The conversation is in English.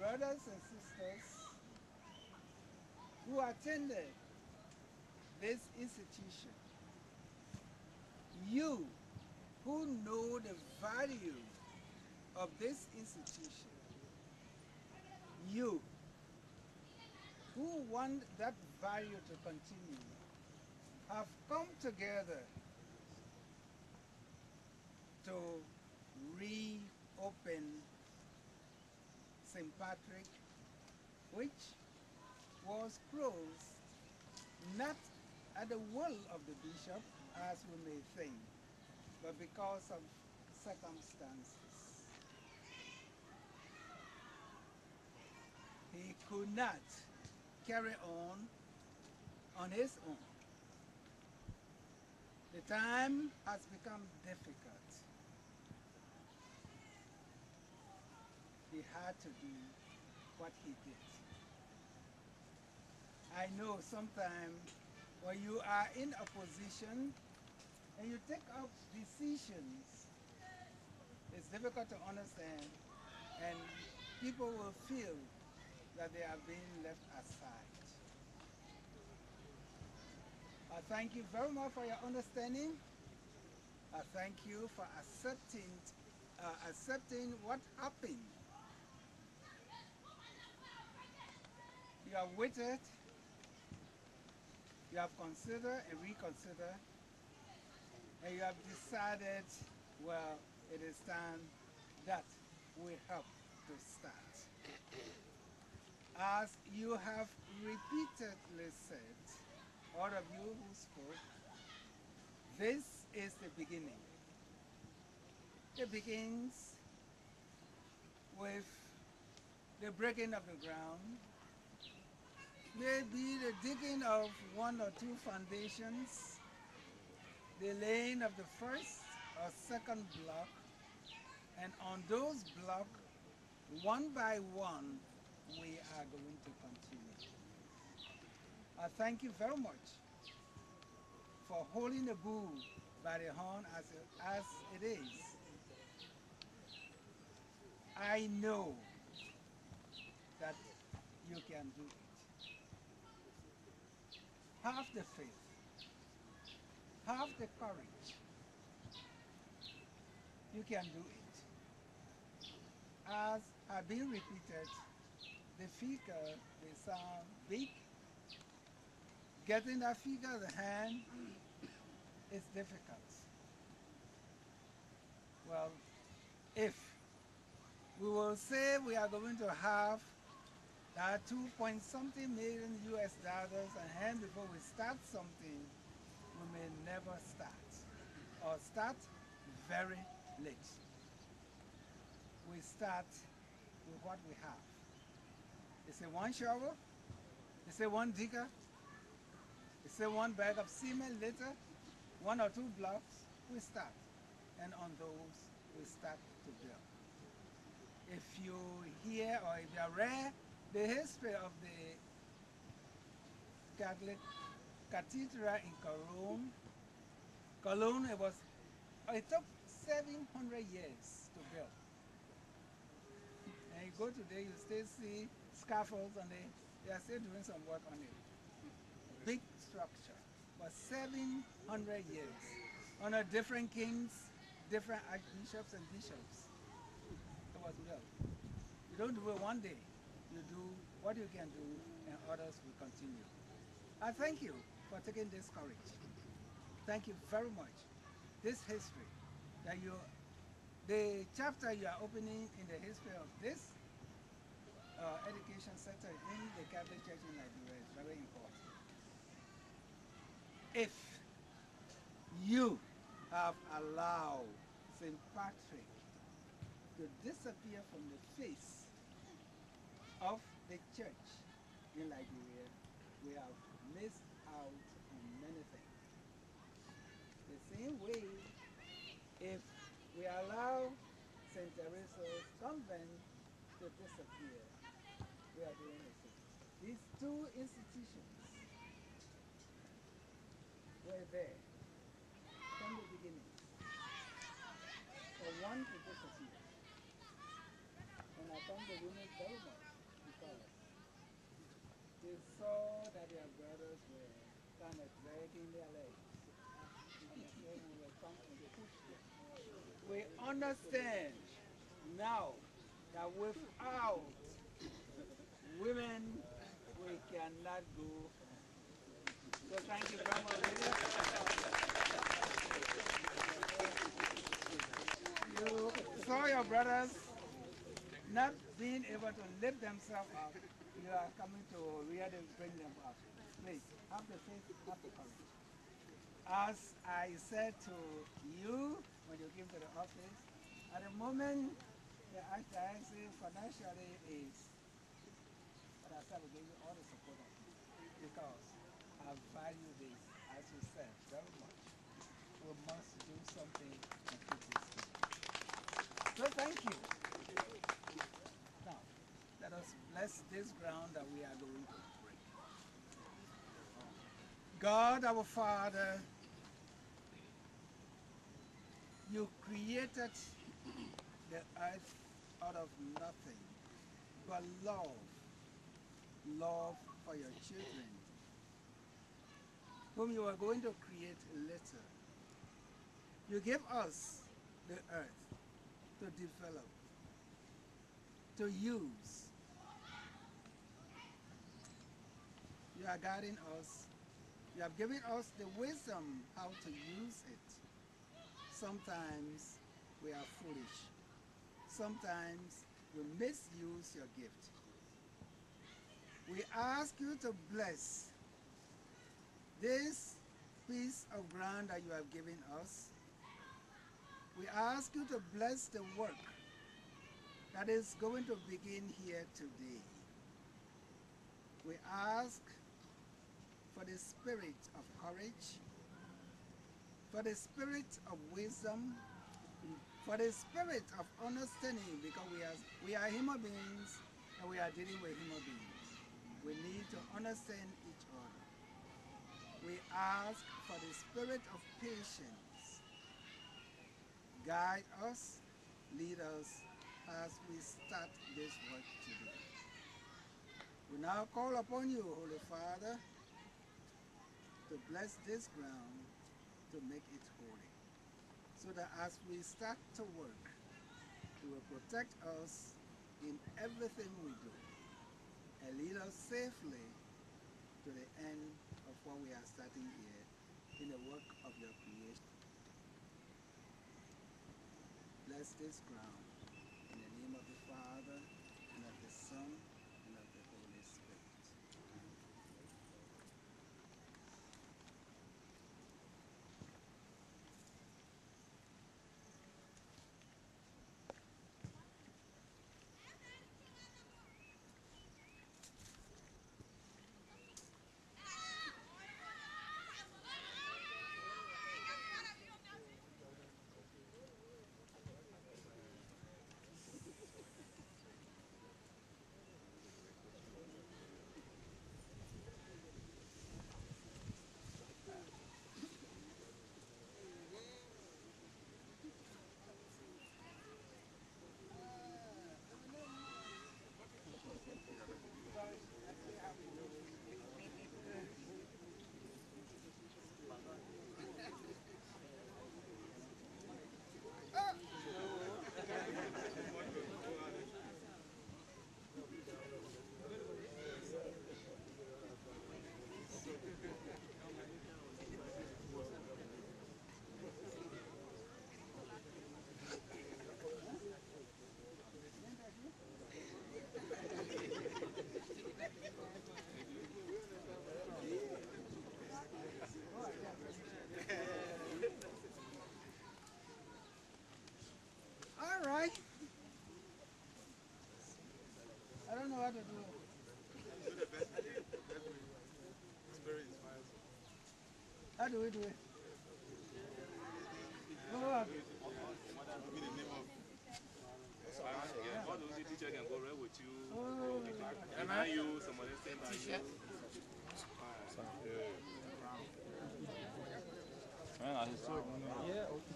brothers and sisters who attended this institution, you who know the value of this institution, you who want that value to continue, have come together to reopen St. Patrick, which was closed not at the will of the bishop, as we may think, but because of circumstances. He could not carry on his own. The time has become difficult. He had to do what he did. I know sometimes when you are in a position and you take up decisions, it's difficult to understand, and people will feel that they are being left aside. I thank you very much for your understanding. I thank you for accepting what happened. You have waited, you have considered and reconsidered, and you have decided, well, it is time that we have to start. As you have repeatedly said, all of you who spoke, this is the beginning. It begins with the breaking of the ground, maybe the digging of one or two foundations, the laying of the first or second block, and on those blocks, one by one, we are going to continue. I thank you very much for holding the bull by the horn as it is. I know that you can do it. Have the faith, have the courage. You can do it. As have been repeated, the figure may sound big. Getting that figure in the hand is difficult. Well, if we will say we are going to have that 2 point something million US dollars in hand before we start something, we may never start, or start very late. We start with what we have. It's a one shovel, it's a one digger, it's a one bag of cement later, one or two blocks, we start. And on those, we start to build. If you hear or if you read the history of the Catholic Cathedral in Cologne, it took 700 years to build. And you go today, you still see scaffolds on it. They are still doing some work on it. Big structure, but 700 years. Under different kings, different archbishops and bishops, it was built. You don't do it one day. You do what you can do, and others will continue. I thank you for taking this courage. Thank you very much. This history, the chapter you are opening in the history of this education sector in the Catholic Church in Nigeria is very important. If you have allowed St. Patrick to disappear from the face of the church in Liberia, we have missed out on many things. The same way, if we allow St. Teresa's convent to disappear, we are doing the same. These two institutions were there from the beginning for one to disappear. And I thank the women very much they saw that their brothers were kind of dragging their legs. And they said we were trying to push them. We understand now that without women, we cannot go. So thank you very much, ladies. You saw your brothers not being able to lift themselves up. You are coming to really bring them up. Please, have the faith, have the courage. As I said to you when you came to the office, at the moment, the Archdiocese financially is, but I said we give you all the support I can because I value this, as you said, very much. We must do something to keep this going. So thank you. Now, let us bless this ground that we are going to break. God, our Father, you created the earth out of nothing but love. Love for your children, whom you are going to create later. You give us the earth to develop, to use. You are guiding us. You have given us the wisdom how to use it. Sometimes we are foolish. Sometimes we misuse your gift. We ask you to bless this piece of ground that you have given us. We ask you to bless the work that is going to begin here today. We ask for the spirit of courage, for the spirit of wisdom, for the spirit of understanding, because we are human beings and we are dealing with human beings. We need to understand each other. We ask for the spirit of patience. Guide us, lead us as we start this work today. We now call upon you, Holy Father, to bless this ground, to make it holy, so that as we start to work, you will protect us in everything we do and lead us safely to the end of what we are starting here in the work of your creation. Bless this ground in the name of the Father, and of the Son, and of the Holy Spirit. All right. I don't know how to do it. How do we do it? Go on. All those teachers can go right with you. Oh, Behind you, somebody stand by you. Man, I just saw it. Yeah, okay.